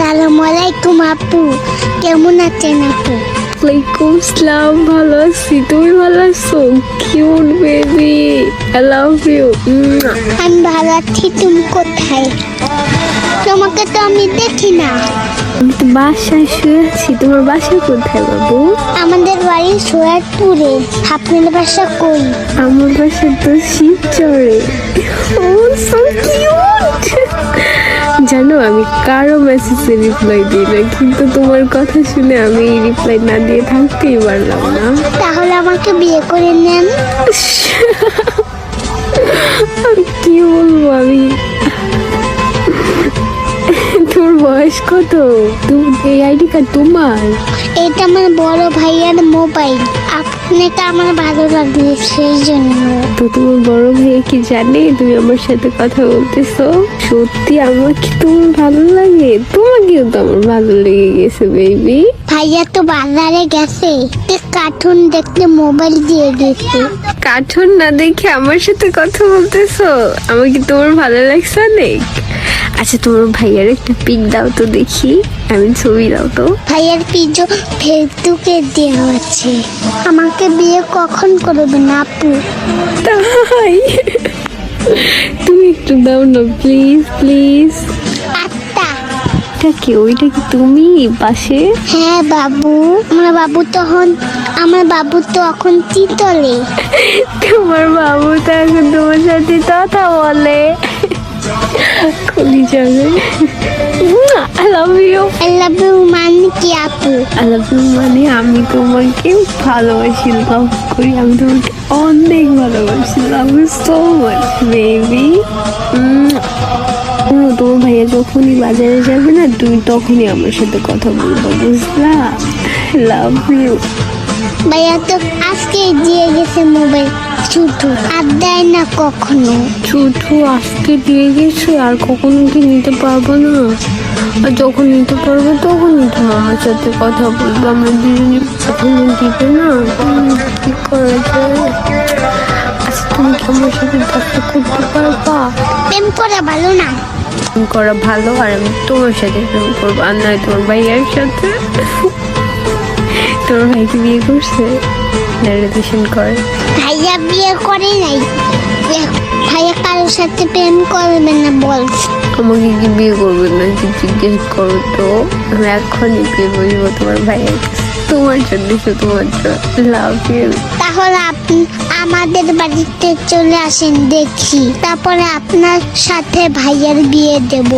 আসসালামু আলাইকুম আপু, কেমন আছেন আপু? ওয়ালাইকুম আসসালাম, ভালো আছি। তুমি ভালো আছো? Cute baby, I love you. আমি ভালো আছি। তুমি কোথায়? তোমাকে তো আমি দেখি না। আমি তো বাসায় শুয়ে আছি। তোমার বাসা কোথায় বাবু? আমাদের বাড়ি সোয়ারপুরে। আপনার বাসা কই? আমার বাসা তো শিবচরে। ও সো কিউট। জানো আমি কারো মেসেজে রিপ্লাই দিই না, কিন্তু তোমার কথা শুনে আমি রিপ্লাই না দিয়ে থাকতেই পারলাম না। তাহলে আমাকে বিয়ে করে নেন। আমি কি বলবো আমি। তোর বয়স কত? এই আইডি কার্ড তোমার? এটা আমার বড় ভাইয়ার মোবাইল। আপনাকে আমার ভালো লাগবে সেই জন্য। তো তোমার বড় ভাই কি জানে তুমি আমার সাথে কথা বলতেছো? সত্যি আমার কি তোমার ভালো লাগে? তোমাকেও তো আমার ভালো লেগে গেছে বেবি। ভাইয়া তো বাজারে গেছে, কার্টুন দেখতে মোবাইল দিয়ে গেছে। কার্টুন না দেখে আমার সাথে কথা বলতেছো? আমার কি তোমার ভালো লাগছে অনেক? আচ্ছা তোমার ভাইয়ার একটা পিক দাও তো দেখি, আমি ছবি দাও তো। ভাইয়ার পিজো ফেসবুকে দেওয়া আছে। আমাকে বিয়ে কখন করবেন আপু? তাই তুমি একটু দাও না প্লিজ প্লিজ। আত্মা। এটা কি? ওইটা কি তুমি পাশে? হ্যাঁ বাবু, আমার বাবু তো এখন তিতলে। তোমার বাবু তো এখন তোমার সাথে কথা বলে। খুলি যাবে। I love you. I love you মানে কি আপু? আই লাভ ইউ মানে আমি তোমাকে ভালোবাসি, লাভ করি। আমি তোমাকে অনেক ভালোবাসি। Love you so much baby. তোমার ভাইয়া যখনই বাজারে যাবে না, তুমি তখনই আমার সাথে কথা বলবো, বুঝলা? Love you. ভাইয়া তো আজকে দিয়ে গেছে মোবাইল, শুধু আর দেয় না কখনো। শুধু আজকে দিয়ে গেছে, আর কখনো কি নিতে পারবো না? আর যখন নিতে পারবো তখনই তো আমার সাথে কথা বলবো। আমরা দুজনে কখনো দিবে না। কি করা যায়? আচ্ছা তুমি কি আমার সাথে দেখা করতে পারবা? প্রেম করা ভালো না। প্রেম করা ভালো, আর আমি তোমার সাথে প্রেম করবো, আর নয় তোমার ভাইয়ের সাথে। তোমার ভাইকে বিয়ে করছে? রিলেশন করে? ভাইয়া বিয়ে করে নাই। ভাইয়া কারোর সাথে প্রেম করবে না বলছে। আমাকে কি বিয়ে করবে না কি জিজ্ঞেস করো তো? আমি এখনই বিয়ে বলবো তোমার ভাইয়ের কাছে, তোমার জন্য, শুধুমাত্র। Love you. তাহলে আপনি আমাদের বাড়িতে চলে আসেন দেখি, তারপরে আপনার সাথে ভাইয়ার বিয়ে দেব।